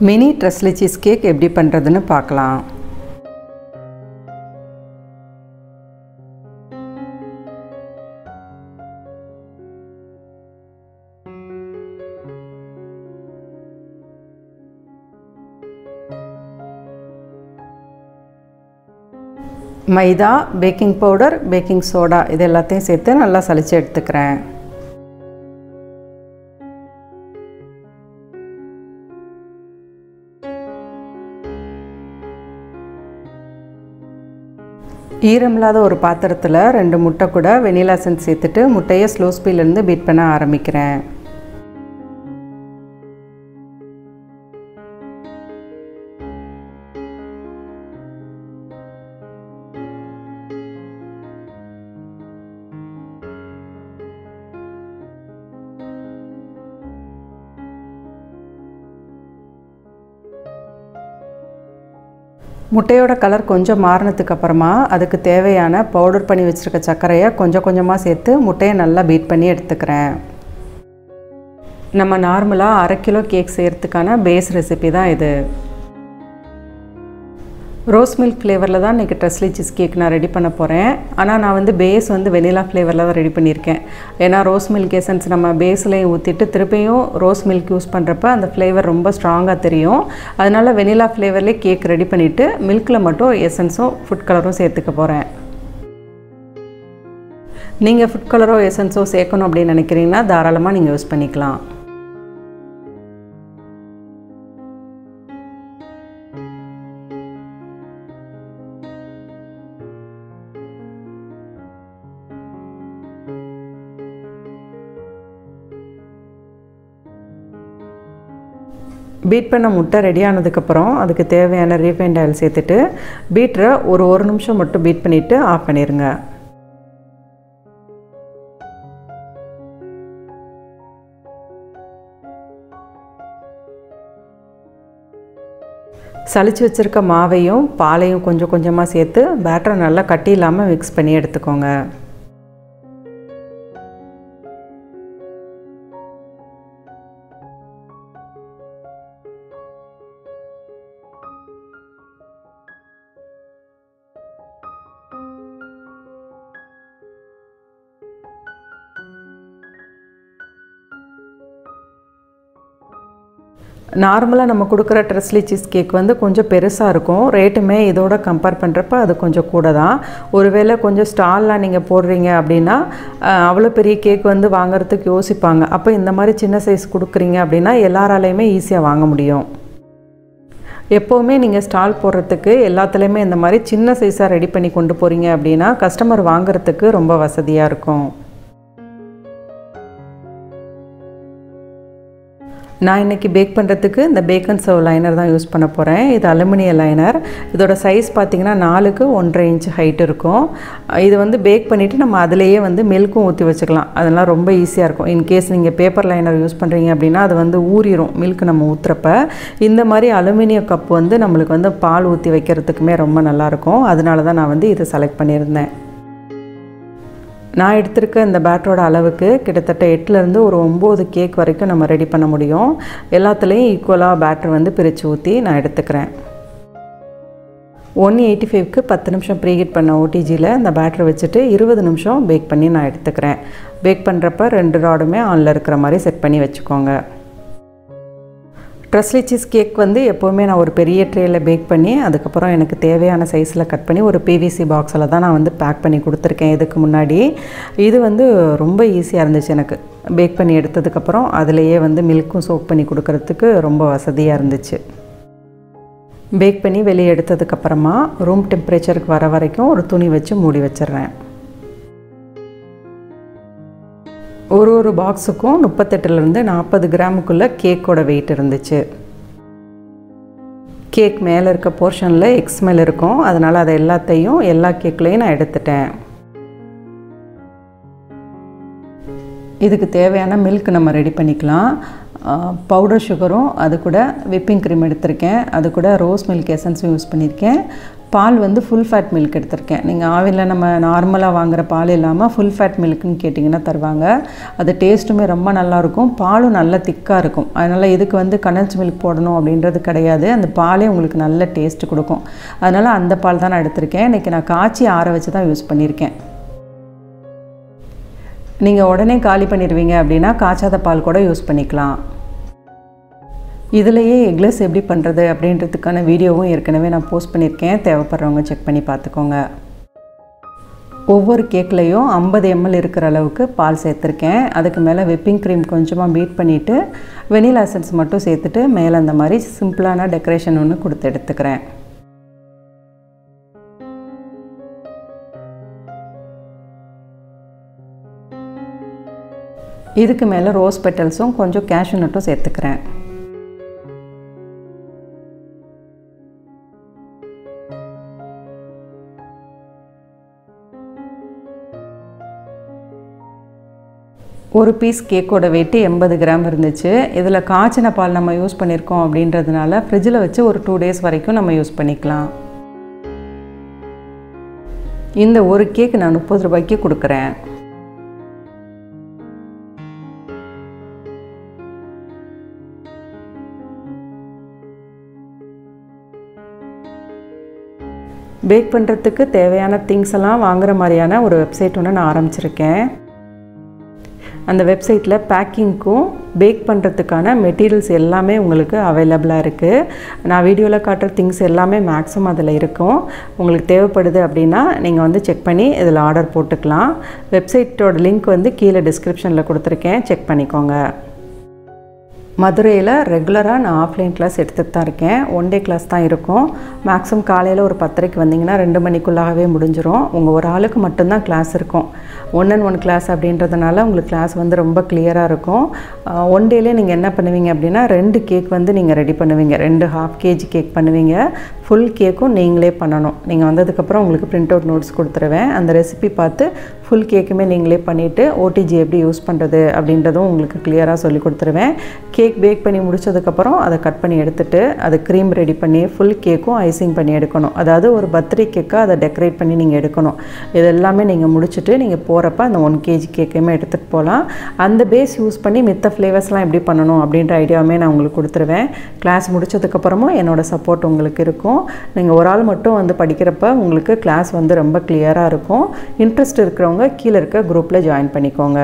Mini ட்ரெஸ்லி cheese cake எப்படி பண்ணுறதுன்னு பார்க்கலாம். மைதா, பேக்கிங் பவுடர், பேக்கிங் சோடா இது எல்லாத்தையும் சேர்த்து நல்லா சலிச்சு எடுத்துக்கிறேன். ஈரமில்லாத ஒரு பாத்திரத்தில் 2 முட்டை கூட வெனிலா எசன்ஸ் சேர்த்துட்டு முட்டையை ஸ்லோ ஸ்பீட்லேருந்து பீட் பண்ண ஆரம்பிக்கிறேன். முட்டையோட கலர் கொஞ்சம் மாறினதுக்கு அப்புறமா அதுக்கு தேவையான பவுடர் பண்ணி வச்சுருக்க சர்க்கரையை கொஞ்சம் கொஞ்சமாக சேர்த்து முட்டையை நல்லா பீட் பண்ணி எடுத்துக்கிறேன். நம்ம நார்மலாக 1/2 கிலோ கேக் செய்கிறதுக்கான பேஸ் ரெசிபி தான் இது. ரோஸ் மில்க் ஃப்ளேவரில் தான் இன்றைக்கி ட்ரெஸ்லி சீஸ் கேக் நான் ரெடி பண்ண போகிறேன். ஆனால் நான் பேஸ் வெனிலா ஃப்ளேவரில் தான் ரெடி பண்ணியிருக்கேன். ஏன்னா ரோஸ் மில்க் எசன்ஸ் நம்ம பேஸ்லேயும் ஊற்றிட்டு திருப்பியும் ரோஸ் மில்க் யூஸ் பண்ணுறப்ப அந்த ஃப்ளேவர் ரொம்ப ஸ்ட்ராங்காக தெரியும். அதனால் வெனிலா ஃப்ளேவர்லேயே கேக் ரெடி பண்ணிவிட்டு மில்கில் மட்டும் எசன்ஸும் ஃபுட் கலரும் சேர்த்துக்க போகிறேன். நீங்கள் ஃபுட் கலரோ எசன்ஸோ சேர்க்கணும் அப்படின்னு நினைக்கிறீங்கன்னா தாராளமாக நீங்கள் யூஸ் பண்ணிக்கலாம். பீட் பண்ண முட்டை ரெடி ஆனதுக்கப்புறம் அதுக்கு தேவையான ரீஃபைண்ட் ஆயில் சேர்த்துட்டு பீட்டரை ஒரு நிமிஷம் மட்டும் பீட் பண்ணிவிட்டு ஆஃப் பண்ணிடுங்க. சலிச்சு வச்சுருக்க மாவையும் பாலையும் கொஞ்சம் கொஞ்சமாக சேர்த்து பேட்டரை நல்லா கட்டி இல்லாமல் மிக்ஸ் பண்ணி எடுத்துக்கோங்க. நார்மலாக நம்ம கொடுக்குற ட்ரெஸ்லி சீஸ் கேக் கொஞ்சம் பெருசாக இருக்கும். ரேட்டுமே இதோட கம்பேர் பண்ணுறப்ப அது கொஞ்சம் கூட தான். ஒருவேளை கொஞ்சம் ஸ்டால்லாம் நீங்கள் போடுறீங்க அப்படின்னா அவ்வளோ பெரிய கேக் வாங்குறதுக்கு யோசிப்பாங்க. அப்போ இந்த மாதிரி சின்ன சைஸ் கொடுக்குறீங்க அப்படின்னா எல்லாராலையுமே ஈஸியாக வாங்க முடியும். எப்போவுமே நீங்கள் ஸ்டால் போடுறதுக்கு எல்லாத்துலேயுமே இந்த மாதிரி சின்ன சைஸாக ரெடி பண்ணி கொண்டு போகிறீங்க அப்படின்னா கஸ்டமர் வாங்குறதுக்கு ரொம்ப வசதியாக இருக்கும். நான் இன்றைக்கி பேக் பண்ணுறதுக்கு இந்த பேக்கன் சர்வ் லைனர் தான் யூஸ் பண்ண போகிறேன். இது அலுமினிய லைனர். இதோட சைஸ் பார்த்திங்கன்னா 4க்கு 1.5 இன்ச் ஹைட் இருக்கும். இது பேக் பண்ணிவிட்டு நம்ம அதிலேயே மில்க்கும் ஊற்றி வச்சுக்கலாம். அதெல்லாம் ரொம்ப ஈஸியாக இருக்கும். இன்கேஸ் நீங்கள் பேப்பர் லைனர் யூஸ் பண்ணுறீங்க அப்படின்னா அது ஊறிடும் மில்க் நம்ம ஊற்றுறப்ப. இந்த மாதிரி அலுமினிய கப் நம்மளுக்கு பால் ஊற்றி வைக்கிறதுக்குமே ரொம்ப நல்லாயிருக்கும். அதனால தான் நான் இதை செலக்ட் பண்ணியிருந்தேன். நான் எடுத்திருக்க இந்த பேட்டரோட அளவுக்கு கிட்டத்தட்ட 8லேருந்து ஒரு 9 கேக் வரைக்கும் நம்ம ரெடி பண்ண முடியும். எல்லாத்துலேயும் ஈக்குவலாக பேட்டர் பிரித்து ஊற்றி நான் எடுத்துக்கிறேன். 185க்கு 10 நிமிஷம் ப்ரீஹீட் பண்ண ஓடிஜியில் இந்த பேட்டரை வச்சுட்டு 20 நிமிஷம் பேக் பண்ணி நான் எடுத்துக்கிறேன். பேக் பண்ணுறப்ப 2 ராடுமே ஆனில் இருக்கிற மாதிரி செட் பண்ணி வச்சுக்கோங்க. ட்ரெஸ்லி சீஸ் கேக் எப்போவுமே நான் ஒரு பெரிய ட்ரேயில் பேக் பண்ணி அதுக்கப்புறம் எனக்கு தேவையான சைஸில் கட் பண்ணி ஒரு பிவிசி பாக்ஸில் தான் நான் பேக் பண்ணி கொடுத்துருக்கேன். இதுக்கு முன்னாடி இது ரொம்ப ஈஸியாக இருந்துச்சு எனக்கு. பேக் பண்ணி எடுத்ததுக்கப்புறம் அதிலேயே மில்க்கும் சோக் பண்ணி கொடுக்கறதுக்கு ரொம்ப வசதியாக இருந்துச்சு. பேக் பண்ணி வெளியே எடுத்ததுக்கப்புறமா ரூம் டெம்பரேச்சருக்கு வர வரைக்கும் ஒரு துணி வச்சு மூடி வச்சிடுறேன். ஒரு பாக்ஸுக்கும் 38லேருந்து 40 கிராமுக்குள்ளே கேக்கோட வெயிட் இருந்துச்சு. கேக் மேலே இருக்க போர்ஷனில் எக்ஸ்மெல் இருக்கும். அதனால் அதை எல்லாத்தையும் எல்லா கேக்லேயும் நான் எடுத்துட்டேன். இதுக்கு தேவையான மில்க் நம்ம ரெடி பண்ணிக்கலாம். பவுடர் சுகரும் அது கூட விப்பிங் க்ரீம் எடுத்திருக்கேன். அது கூட ரோஸ் மில்க் எசன்ஸும் யூஸ் பண்ணியிருக்கேன். பால் வந்து ஃபுல் ஃபேட் மில்க் எடுத்திருக்கேன். நீங்கள் ஆவினில் நம்ம நார்மலாக வாங்குகிற பால் இல்லாமல் ஃபுல் ஃபேட் மில்க்குன்னு கேட்டிங்கன்னா தருவாங்க. அது டேஸ்ட்டுமே ரொம்ப நல்லாயிருக்கும், பாலும் நல்லா திக்காக இருக்கும். அதனால் இதுக்கு வந்து கண்டென்ஸ்ட் மில்க் போடணும் அப்படின்றது கிடையாது, அந்த பாலே உங்களுக்கு நல்ல டேஸ்ட்டு கொடுக்கும். அதனால் அந்த பால் தான் நான் எடுத்திருக்கேன். இன்றைக்கி நான் காய்ச்சி ஆற வச்சு தான் யூஸ் பண்ணியிருக்கேன். நீங்கள் உடனே காலி பண்ணிடுவீங்க அப்படின்னா காய்ச்சாத பால் கூட யூஸ் பண்ணிக்கலாம். இதிலேயே எக்லெஸ் எப்படி பண்ணுறது அப்படின்றதுக்கான வீடியோவும் ஏற்கனவே நான் போஸ்ட் பண்ணியிருக்கேன், தேவைப்படுறவங்க செக் பண்ணி பார்த்துக்கோங்க. ஒவ்வொரு கேக்லேயும் 50 ml இருக்கிற அளவுக்கு பால் சேர்த்துருக்கேன். அதுக்கு மேலே விப்பிங் க்ரீம் கொஞ்சமாக பீட் பண்ணிவிட்டு வெனிலா எசன்ஸ் மட்டும் சேர்த்துட்டு மேலே அந்த மாதிரி சிம்பிளான டெக்கரேஷன் ஒன்று கொடுத்து எடுத்துக்கிறேன். இதுக்கு மேலே ரோஸ் பெட்டல்ஸும் கொஞ்சம் கேஷ்யூ நட்டும் சேர்த்துக்கிறேன். ஒரு பீஸ் கேக்கோட வெயிட்டு 80 கிராம் இருந்துச்சு. இதில் காய்ச்சின பால் நம்ம யூஸ் பண்ணியிருக்கோம் அப்படின்றதுனால ஃப்ரிட்ஜில் வச்சு ஒரு 2 days வரைக்கும் நம்ம யூஸ் பண்ணிக்கலாம். இந்த ஒரு கேக் நான் 30 ரூபாய்க்கு கொடுக்குறேன். பேக் பண்ணுறதுக்கு தேவையான திங்ஸ் எல்லாம் வாங்குகிற மாதிரியான ஒரு வெப்சைட் ஒன்று நான் ஆரம்பிச்சிருக்கேன். அந்த வெப்சைட்டில் பேக்கிங்க்கும் பேக் பண்ணுறதுக்கான மெட்டீரியல்ஸ் எல்லாமே உங்களுக்கு அவைலபிளாக இருக்குது. நான் வீடியோவில் காட்டுற திங்ஸ் எல்லாமே மேக்ஸிமம் அதில் இருக்கும். உங்களுக்கு தேவைப்படுது அப்படின்னா நீங்கள் வந்து செக் பண்ணி இதில் ஆர்டர் போட்டுக்கலாம். வெப்சைட்டோட லிங்க் வந்து கீழே டிஸ்கிரிப்ஷனில் கொடுத்துருக்கேன், செக் பண்ணிக்கோங்க. மதுரையில் ரெகுலராக நான் ஆஃப்லைன் கிளாஸ் எடுத்துகிட்டு தான் இருக்கேன். 1 day கிளாஸ் தான் இருக்கும். மேக்ஸிமம் காலையில் ஒரு 10:30க்கு வந்தீங்கன்னா 2 மணிக்குள்ளாகவே முடிஞ்சிடும். உங்கள் ஒரு ஆளுக்கு மட்டும்தான் கிளாஸ் இருக்கும். 1-on-1 கிளாஸ் அப்படின்றதுனால உங்களுக்கு கிளாஸ் வந்து ரொம்ப கிளியராக இருக்கும். 1 dayலே நீங்கள் என்ன பண்ணுவீங்க அப்படின்னா 2 கேக் வந்து நீங்கள் ரெடி பண்ணுவீங்க. 2 1/2 kg கேக் பண்ணுவீங்க. ஃபுல் கேக்கும் நீங்களே பண்ணணும். நீங்கள் வந்ததுக்கப்புறம் உங்களுக்கு பிரிண்ட் அவுட் நோட்ஸ் கொடுத்துருவேன். அந்த ரெசிபி பார்த்து ஃபுல் கேக்குமே நீங்களே பண்ணிவிட்டு ஓடிஜி எப்படி யூஸ் பண்ணுறது அப்படின்றதும் உங்களுக்கு கிளியராக சொல்லி கொடுத்துருவேன். கேக் பேக் பண்ணி முடிச்சதுக்கப்புறம் அதை கட் பண்ணி எடுத்துகிட்டு அது க்ரீம் ரெடி பண்ணி ஃபுல் கேக்கும் ஐசிங் பண்ணி எடுக்கணும். அதாவது ஒரு பர்த்டே கேக்காக அதை டெக்கரேட் பண்ணி நீங்கள் எடுக்கணும். இது எல்லாமே நீங்கள் முடிச்சுட்டு நீங்கள் போகிறப்ப அந்த 1 kg கேக்கையுமே எடுத்துகிட்டு போகலாம். அந்த பேஸ் யூஸ் பண்ணி மித்த ஃப்ளேவர்ஸ்லாம் எப்படி பண்ணணும் அப்படின்ற ஐடியாவுமே நான் உங்களுக்கு கொடுத்துருவேன். கிளாஸ் முடிச்சதுக்கப்புறமும் என்னோடய சப்போர்ட் உங்களுக்கு இருக்கும். நீங்கள் ஒரு ஆள் மட்டும் வந்து படிக்கிறப்ப உங்களுக்கு கிளாஸ் வந்து ரொம்ப கிளியராக இருக்கும். இன்ட்ரெஸ்ட் இருக்கிறவங்க கீழே இருக்க குரூப்பில் ஜாயின் பண்ணிக்கோங்க.